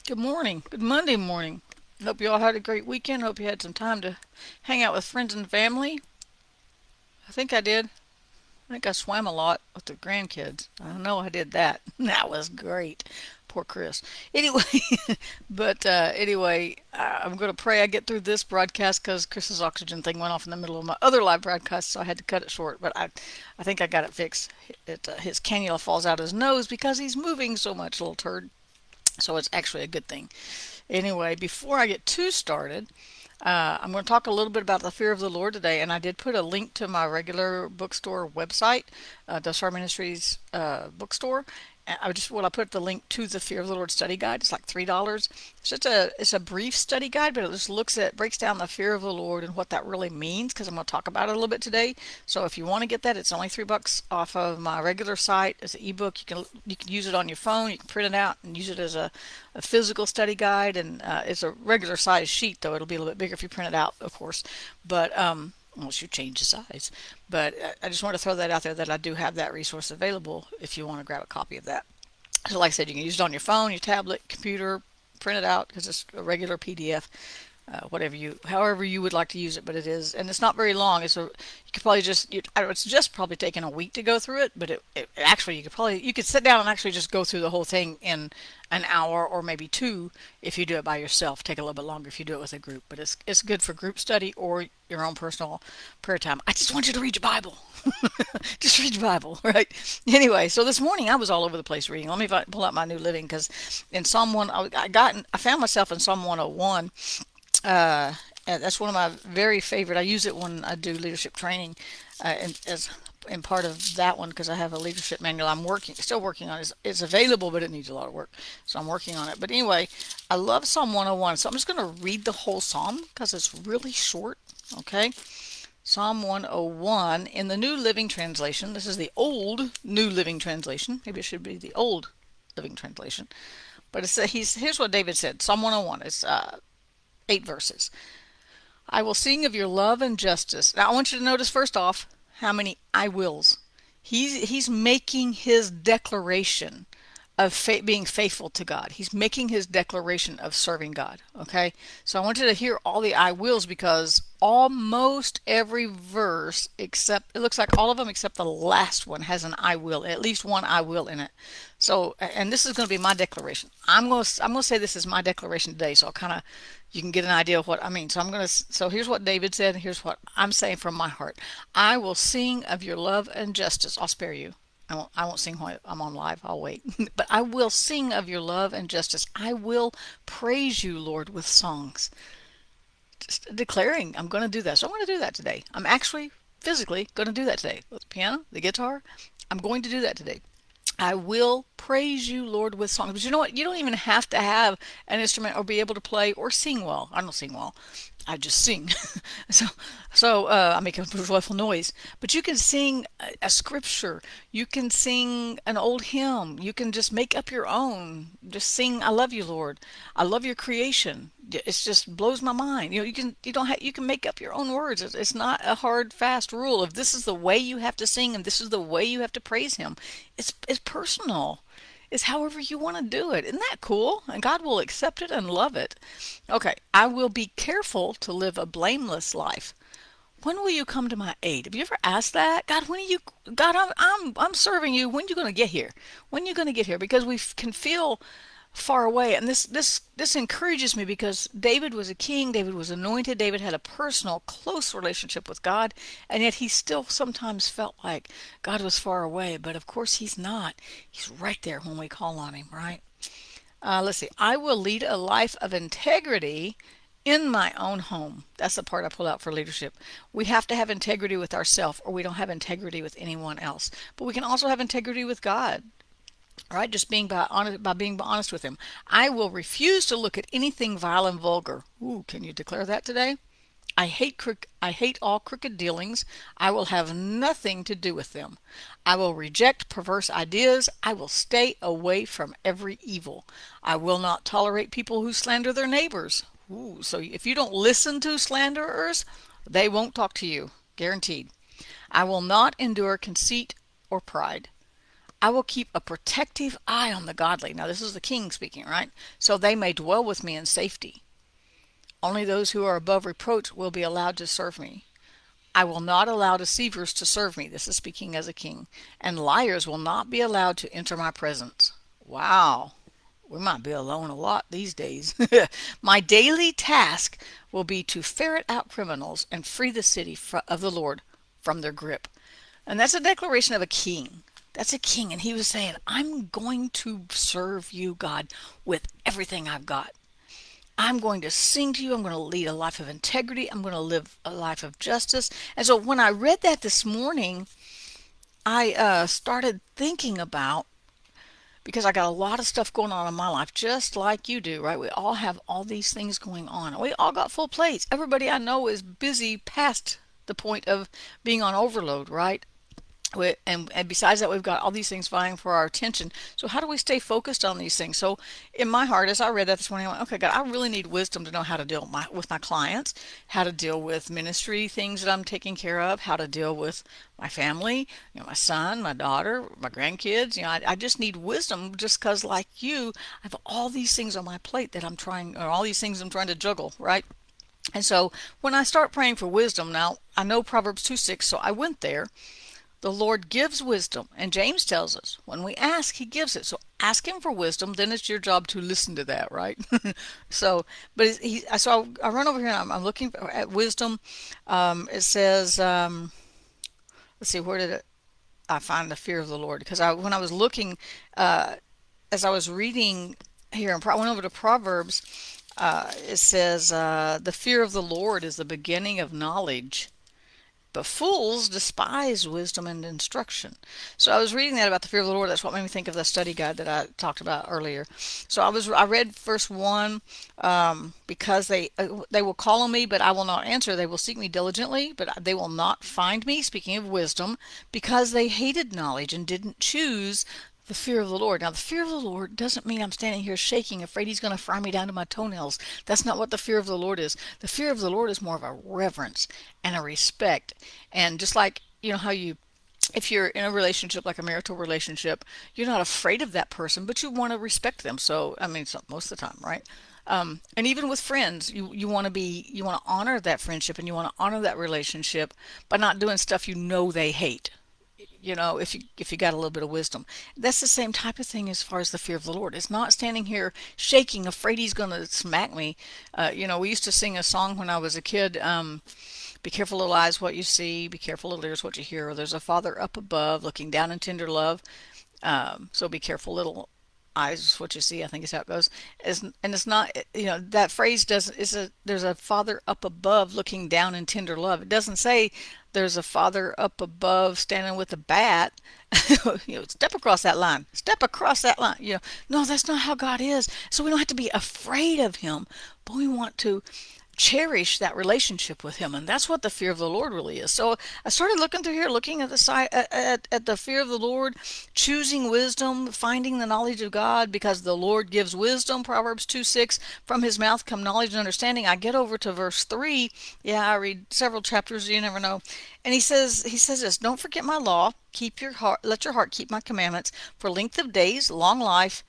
Good morning. Good Monday morning. Hope you all had a great weekend. Hope you had some time to hang out with friends and family. I think I did. I think I swam a lot with the grandkids. I know I did that. That was great. Poor Chris. Anyway, I'm going to pray I get through this broadcast because Chris's oxygen thing went off in the middle of my other live broadcast, so I had to cut it short. But I think I got it fixed. His cannula falls out his nose because he's moving so much, little turd. So it's actually a good thing. Anyway, before I get too started, I'm going to talk a little bit about the fear of the Lord today, and I did put a link to my regular bookstore website, Dusar Ministries bookstore. I put the link to the Fear of the Lord study guide. It's like $3. It's a brief study guide, but it just breaks down the fear of the Lord and what that really means. Because I'm going to talk about it a little bit today. So if you want to get that, it's only $3 off of my regular site. It's an ebook. You can use it on your phone. You can print it out and use it as a physical study guide, and it's a regular size sheet, though it'll be a little bit bigger if you print it out, of course. But unless you change the size. But I just want to throw that out there that I do have that resource available if you want to grab a copy of that. So, like I said, you can use it on your phone, your tablet, computer, print it out because it's a regular PDF. However you would like to use it, but it is, and it's not very long. You could probably it's just probably taken a week to go through it, but it actually you could sit down and actually just go through the whole thing in an hour or maybe two if you do it by yourself. Take a little bit longer if you do it with a group, but it's good for group study or your own personal prayer time. I just want you to read your Bible. Just read your Bible, right? Anyway, so this morning I was all over the place reading. Let me pull out my New Living because in Psalm 1, I found myself in Psalm 101. And that's one of my very favorite. I use it when I do leadership training, and as in part of that one because I have a leadership manual still working on. It's available, but it needs a lot of work, so I'm working on it. But anyway, I love Psalm 101, so I'm just going to read the whole psalm because it's really short. Okay, Psalm 101 in the New Living Translation. This is the old New Living Translation. Maybe it should be the old Living Translation. But here's what David said. Psalm 101 is 8 verses. I will sing of your love and justice. Now I want you to notice first off how many I wills. He's making his declaration of being faithful to God. He's making his declaration of serving God. Okay, so I want you to hear all the I wills because almost every verse, except it looks like all of them except the last one, has an I will, at least one I will in it. So, and this is going to be my declaration. I'm going to say this is my declaration today. So I'll kind of you can get an idea of what I mean. So here's what David said. Here's what I'm saying from my heart. I will sing of your love and justice. I'll spare you. I won't sing while I'm on live. I'll wait. But I will sing of your love and justice. I will praise you, Lord, with songs. Just declaring I'm going to do that. So I'm going to do that today. I'm actually physically going to do that today. With the piano, the guitar, I'm going to do that today. I will praise you, Lord, with songs. But you know what? You don't even have to have an instrument or be able to play or sing well. I don't sing well. I just sing. so, so I make a joyful noise. But you can sing a scripture. You can sing an old hymn. You can just make up your own. Just sing, "I love you, Lord. I love your creation." It just blows my mind. You can make up your own words. It's not a hard fast rule of this is the way you have to sing and this is the way you have to praise Him. It's personal. It's however you want to do it. Isn't that cool? And God will accept it and love it. Okay, I will be careful to live a blameless life. When will you come to my aid? Have you ever asked that? God, when are you? God, I'm serving you. When are you going to get here? When are you going to get here? Because we can feel far away, and this encourages me because David was a king. David was anointed. David had a personal, close relationship with God, and yet he still sometimes felt like God was far away. But of course, He's not. He's right there when we call on Him. Right? Let's see. I will lead a life of integrity in my own home. That's the part I pull out for leadership. We have to have integrity with ourselves, or we don't have integrity with anyone else. But we can also have integrity with God. All right, just being honest with Him. I will refuse to look at anything vile and vulgar. Ooh, can you declare that today? I hate all crooked dealings. I will have nothing to do with them. I will reject perverse ideas. I will stay away from every evil. I will not tolerate people who slander their neighbors. Ooh, so if you don't listen to slanderers, they won't talk to you. Guaranteed. I will not endure conceit or pride. I will keep a protective eye on the godly. Now, this is the king speaking, right? So they may dwell with me in safety. Only those who are above reproach will be allowed to serve me. I will not allow deceivers to serve me. This is speaking as a king. And liars will not be allowed to enter my presence. Wow. We might be alone a lot these days. My daily task will be to ferret out criminals and free the city of the Lord from their grip. And that's a declaration of a king. That's a king. And he was saying, I'm going to serve you, God, with everything I've got. I'm going to sing to you. I'm going to lead a life of integrity. I'm going to live a life of justice. And so when I read that this morning, I started thinking about, because I got a lot of stuff going on in my life, just like you do, right? We all have all these things going on. We all got full plates. Everybody I know is busy past the point of being on overload, right? And besides that, we've got all these things vying for our attention. So how do we stay focused on these things? So in my heart, as I read that this morning, I went, okay, God, I really need wisdom to know how to deal with my clients, how to deal with ministry things that I'm taking care of, how to deal with my family, my son, my daughter, my grandkids. I just need wisdom, just because, like you, I have all these things on my plate that I'm trying, or all these things I'm trying to juggle, right? And so when I start praying for wisdom, now I know Proverbs 2:6, so I went there. The Lord gives wisdom, and James tells us when we ask, he gives it. So ask him for wisdom, then it's your job to listen to that, right? So I run over here and I'm looking at wisdom. It says, let's see, where did I find the fear of the Lord? Because when I was looking, as I was reading here, and I went over to Proverbs, it says, the fear of the Lord is the beginning of knowledge, but fools despise wisdom and instruction. So I was reading that about the fear of the Lord. That's what made me think of the study guide that I talked about earlier. So I read verse 1, because they will call on me, but I will not answer. They will seek me diligently, but they will not find me. Speaking of wisdom, because they hated knowledge and didn't choose the fear of the Lord. Now, the fear of the Lord doesn't mean I'm standing here shaking, afraid he's going to fry me down to my toenails. That's not what the fear of the Lord is. The fear of the Lord is more of a reverence and a respect. And just like, how if you're in a relationship, like a marital relationship, you're not afraid of that person, but you want to respect them. So, I mean, most of the time, right? And even with friends, you want to honor that friendship, and you want to honor that relationship by not doing stuff they hate. If you got a little bit of wisdom. That's the same type of thing as far as the fear of the Lord. It's not standing here shaking, afraid he's going to smack me. We used to sing a song when I was a kid. Be careful, little eyes, what you see. Be careful, little ears, what you hear. There's a Father up above, looking down in tender love. So be careful, little eyes, what you see. I think is how it goes. And it's not, that phrase doesn't. There's a Father up above, looking down in tender love. It doesn't say there's a Father up above standing with a bat. Step across that line. Step across that line. No, that's not how God is. So we don't have to be afraid of him, but we want to cherish that relationship with him, and that's what the fear of the Lord really is. So I started looking through here, looking at the side at the fear of the Lord, choosing wisdom, finding the knowledge of God, because the Lord gives wisdom. Proverbs 2:6, from his mouth come knowledge and understanding. I get over to verse 3. Yeah, I read several chapters, you never know. And he says this, don't forget my law, let your heart keep my commandments, for length of days, long life,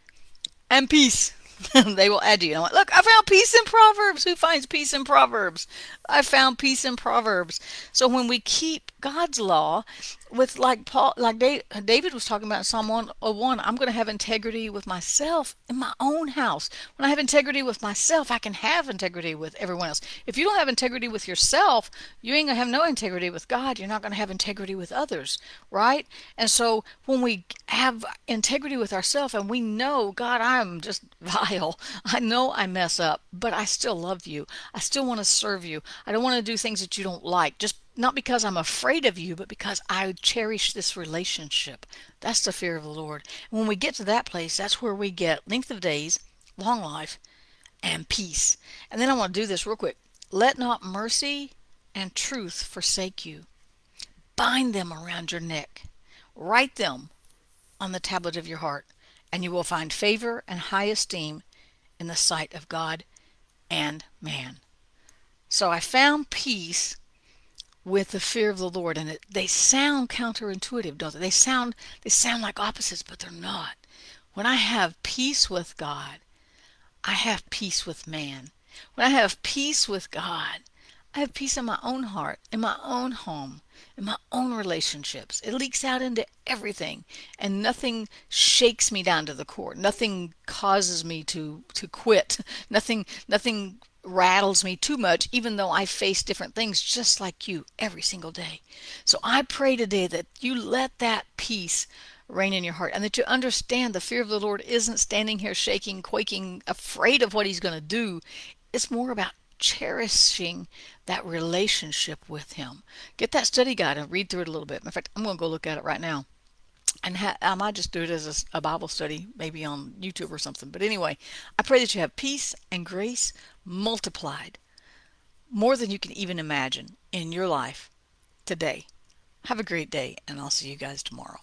and peace. They will add to you. I'm like, look, I found peace in Proverbs. Who finds peace in Proverbs? I found peace in Proverbs. So when we keep God's law, with David was talking about in Psalm 101, I'm going to have integrity with myself in my own house. When I have integrity with myself, I can have integrity with everyone else. If you don't have integrity with yourself, you ain't going to have no integrity with God. You're not going to have integrity with others, right? And so when we have integrity with ourselves and we know, God, I'm just vile. I know I mess up, but I still love you. I still want to serve you. I don't want to do things that you don't like. Just not because I'm afraid of you, but because I cherish this relationship. That's the fear of the Lord. And when we get to that place, that's where we get length of days, long life, and peace. And then I want to do this real quick. Let not mercy and truth forsake you. Bind them around your neck. Write them on the tablet of your heart, and you will find favor and high esteem in the sight of God and man. So I found peace with the fear of the Lord. And they sound counterintuitive, don't they? They sound like opposites, but they're not. When I have peace with God, I have peace with man. When I have peace with God, I have peace in my own heart, in my own home, in my own relationships. It leaks out into everything, and nothing shakes me down to the core. Nothing causes me to quit. Nothing rattles me too much, even though I face different things just like you every single day. So I pray today that you let that peace reign in your heart, and that you understand the fear of the Lord isn't standing here shaking, quaking, afraid of what he's going to do. It's more about cherishing that relationship with him. Get that study guide and read through it a little bit. In fact, I'm going to go look at it right now. And I might just do it as a Bible study, maybe on YouTube or something. But anyway, I pray that you have peace and grace multiplied more than you can even imagine in your life today. Have a great day, and I'll see you guys tomorrow.